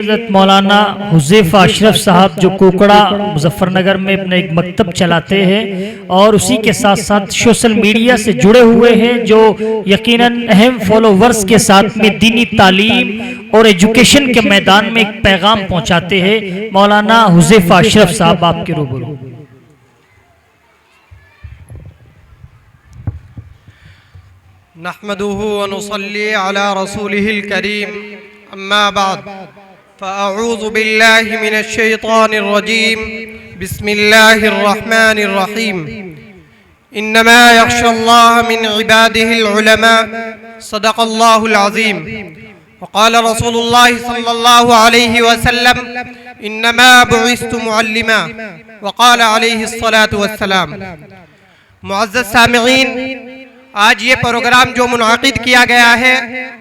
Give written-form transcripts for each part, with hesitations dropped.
हज़रत मौलाना हुज़ैफ़ा अशरफ साहब जो कोकड़ा मुजफ्फरनगर में अपना एक मकतब चलाते हैं और उसी के साथ साथ सोशल मीडिया से जुड़े हुए हैं, जो यकीनन अहम फॉलोवर्स के साथ में दीनी तालीम और एजुकेशन के मैदान में एक पैगाम पहुंचाते हैं। मौलाना हुज़ैफ़ा अशरफ साहब आपके रूबरू। नहमदुहु व नुसल्ली अला रसूलिहिल करीम, अम्मा बाद, फ़अऊज़ु बिल्लाहि मिनश शैतानिर रजीम, बिस्मिल्लाहिर रहमानिर रहीम। इन्नमा यख्शल्लाह मिन इबादिहिल उलमा, सदक़ल्लाहुल अज़ीम। वक़ाल रसूलुल्लाहि सल्लल्लाहु अलैहि वसल्लम, इन्नमा बुइस्तु मुअल्लिमा। वक़ाल अलैहिस्सलातु वस्सलाम। मुअज़्ज़ज़ सामिईन, आज ये प्रोग्राम जो मुनाकिद किया गया है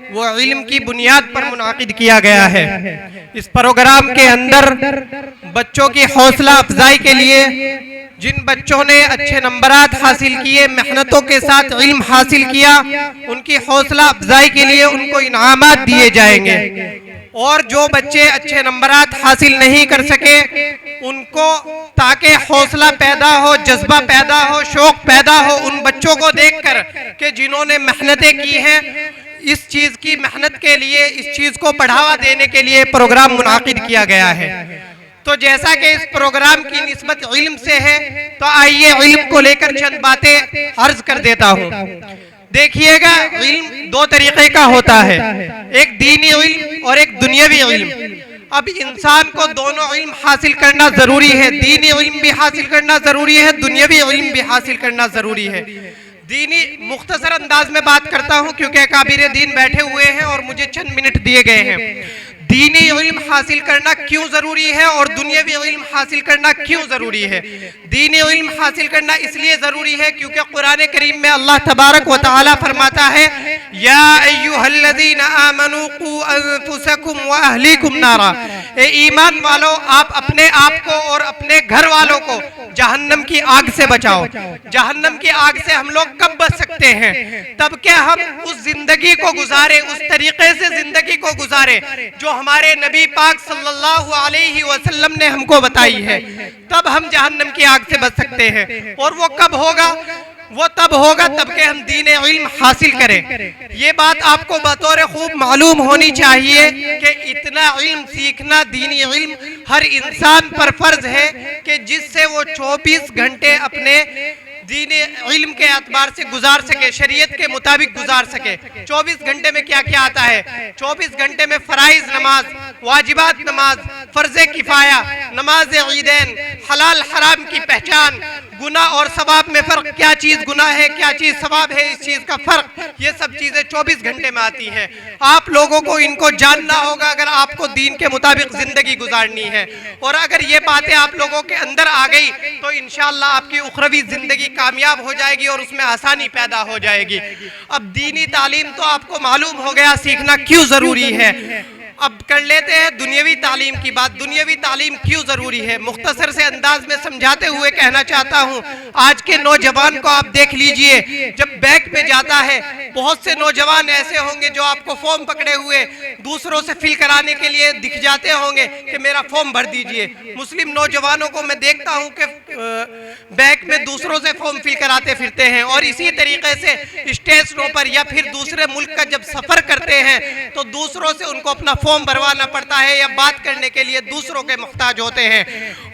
वो इल्म की बुनियाद पर मुनाकिद किया गया है। इस प्रोग्राम के अंदर बच्चों की हौसला अफजाई के लिए जिन बच्चों ने अच्छे नंबरात हासिल किए, मेहनतों के साथ इल्म हासिल किया, उनकी हौसला अफजाई के लिए उनको इनामात दिए जाएंगे। और जो बच्चे अच्छे नंबरात हासिल नहीं कर सके उनको, ताकि हौसला पैदा हो, जज्बा पैदा हो, शौक पैदा हो उन बच्चों को देखकर कि जिन्होंने मेहनतें की हैं, इस चीज़ की मेहनत के लिए, इस चीज़ को बढ़ावा देने के लिए प्रोग्राम मुनाकिद किया गया है। तो जैसा कि इस प्रोग्राम की निस्बत इल्म से है, तो आइए इल्म को लेकर चंद बातें अर्ज कर देता हूँ। देखिएगा, इल्म दो तरीके का होता है, एक दीनी इल्म और एक दुनियावी इल्म। अब इंसान को दोनों इल्म हासिल करना जरूरी है, दीनी इल्म भी हासिल करना जरूरी है, दुनियावी इल्म भी हासिल करना जरूरी है। दीनी मुख्तसर अंदाज में बात करता हूँ क्योंकि काबिर दीन बैठे हुए हैं और मुझे चंद मिनट दिए गए हैं। दीनी इल्म हासिल करना क्यों जरूरी है और दुनियावी इल्म हासिल करना क्यों जरूरी है? दीनी इल्म हासिल करना इसलिए जरूरी है क्योंकि कुरान करीम में अल्लाह तबारक व तआला फरमाता है, या अय्युहल्लज़ीना आमनू कू अनफुसकुम व अहलीकुम नारा। ए ईमान वालों, आप अपने आप को और अपने घर वालों को जहन्नम की आग से बचाओ। जहन्नम की आग से हम लोग कब बच सकते हैं? तब के हम उस जिंदगी को गुजारे, उस तरीके से जिंदगी को गुजारे जो हमारे नबी पाक सल्लल्लाहु अलैहि वसल्लम ने हमको बताई है, तब हम जहन्नम की आग से बच सकते हैं। और वो कब होगा? वो तब होगा तब के हम दीन इल्म हासिल करें। ये बात आपको बतौर खूब मालूम होनी चाहिए कि इतना इल्म सीखना, दीनी इल्म हर इंसान पर फर्ज है कि जिससे वो 24 घंटे अपने दीन इल्म के एतबार से गुजार सके, शरीयत के मुताबिक गुजार सके। 24 घंटे में क्या क्या आता है? 24 घंटे में फराइज नमाज, वाजिबात नमाज, फर्ज किफाया, नमाज ईदैन, हलाल हराम की पहचान, गुनाह और सवाब में फर्क, क्या चीज गुनाह है, क्या चीज सवाब है, इस चीज का फर्क, ये सब चीजें 24 घंटे में आती है। आप लोगों को इनको जानना होगा अगर आपको दीन के मुताबिक जिंदगी गुजारनी है। और अगर ये बातें आप लोगों के अंदर आ गई तो इंशाअल्लाह आपकी उखरवी जिंदगी कामयाब हो जाएगी और उसमें आसानी पैदा हो जाएगी। अब दीनी तालीम तो आपको मालूम हो गया सीखना क्यों जरूरी है। अब कर लेते हैं दुनियावी तालीम की बात। दुनियावी तालीम क्यों जरूरी है, मुख्तसर से अंदाज में समझाते हुए कहना चाहता हूँ। आज के नौजवान को आप देख लीजिए, जब बैंक में जाता है, बहुत से नौजवान ऐसे होंगे जो आपको फॉर्म पकड़े हुए दूसरों से फिल कराने के लिए दिख जाते होंगे कि मेरा फॉर्म भर दीजिए। मुस्लिम नौजवानों को मैं देखता हूँ कि बैंक में दूसरों से फॉर्म फिल कराते फिरते हैं। और इसी तरीके से स्टेशनों पर या फिर दूसरे मुल्क का जब सफर करते हैं तो दूसरों से उनको अपना फॉर्म भरवाना पड़ता है या बात करने के लिए दूसरों के मुख्ताज होते हैं।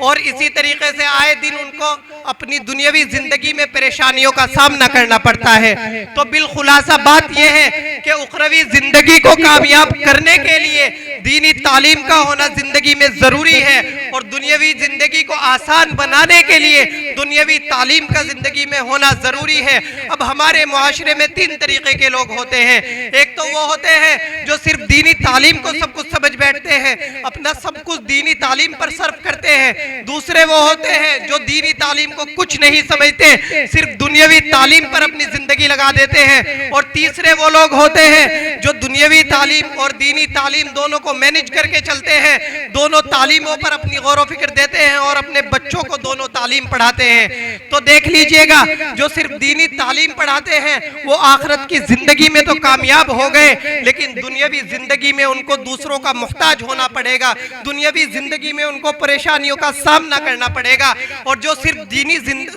और इसी तरीके से आए दिन उनको अपनी दुनियावी जिंदगी में परेशानियों का सामना करना पड़ता है। तो बिलखुलासा बात यह है कि उखरवी जिंदगी को कामयाब करने के लिए दीनी तालीम का होना जिंदगी में जरूरी है और दुनियावी जिंदगी को आसान बनाने के लिए दुनियावी तालीम का जिंदगी में होना जरूरी है। अब हमारे मुआशरे में 3 तरीके के लोग होते हैं। एक तो वो होते हैं जो सिर्फ दीनी तालीम को सब कुछ समझ बैठते हैं, अपना सब कुछ दीनी तालीम पर सर्फ करते हैं। दूसरे वो होते हैं जो दीनी तालीम को कुछ नहीं समझते, सिर्फ दुनियावी तालीम पर अपनी जिंदगी लगा देते हैं। और तीसरे वो लोग होते हैं जो दुनियावी तालीम और दीनी तालीम दोनों को मैनेज करके चलते हैं, दोनों तालीमों पर अपनी गौर व फिक्र देते हैं और अपने बच्चों को दोनों तालीम पढ़ाते हैं, तो देख लीजिएगा जो सिर्फ दीनी तालीम पढ़ाते हैं वो आखिरत की जिंदगी में तो कामयाब हो गए, लेकिन दुनियावी जिंदगी में उनको दूसरों का मुहताज होना पड़ेगा, दुनियावी जिंदगी में उनको परेशानियों का सामना करना पड़ेगा। और जो सिर्फ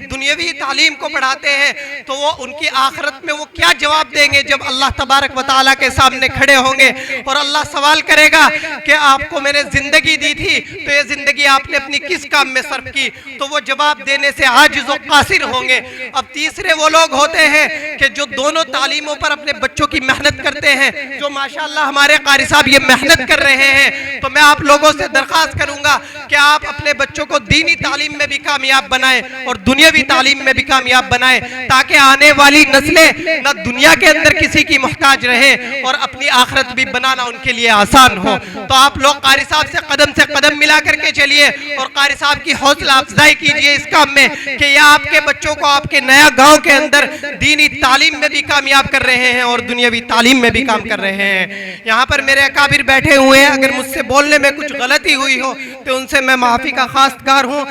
दुनियावी तालीम को पढ़ाते हैं तो वो उनकी आखिरत में वो क्या जवाब देंगे जब अल्लाह तबारक व तआला के सामने खड़े होंगे और अल्लाह सवाल करेगा कि आपको मैंने जिंदगी दी थी तो ये जिंदगी आपने अपनी किस काम में सर्फ की, तो वो जवाब देने से आजिज़ और कासिर होंगे। अब तीसरे वो लोग होते हैं कि जो दोनों तालीमों पर अपने बच्चों की मेहनत करते हैं, जो माशाअल्लाह हमारे कारी साहब ये मेहनत कर रहे हैं, तो मैं आप लोगों से दरख्वास्त करूंगा कि आप अपने बच्चों को दीनी तालीम में भी कामयाब बनाएं और दुनियावी तालीम में भी कामयाब बनाएं, ताकि आने वाली नस्लें न दुनिया के अंदर किसी की मोहताज रहे और अपनी आखिरत भी बनाना उनके लिए आसान हो। तो आप लोग कारी साहब से कदम मिला करके चलिए और कारी साहब की हौसला अफजाई कीजिए इस काम में कि ये आपके बच्चों को आपके नया गांव के अंदर दीनी तालीम में भी कामयाब कर रहे हैं और दुनियावी तालीम में भी काम कर रहे हैं। यहाँ पर मेरे अकाबिर बैठे हुए हैं, अगर मुझसे बोलने में कुछ गलती हुई हो तो उनसे मैं माफ़ी का खासगार हूँ।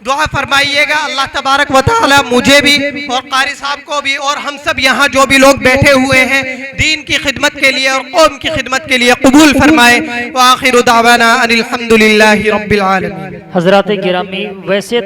दुआ फरमाइएगा अल्लाह तबारक व तआला मुझे भी और कारी साहब को भी और हम सब यहाँ जो भी लोग बैठे हुए हैं दीन की खिदमत के लिए और कौम की खिदमत के लिए कबूल फरमाए। व आखिरु दावाना अनिल हम्दुलिल्लाहि रब्बिल आलमीन। हजरात गिरामी, वैसे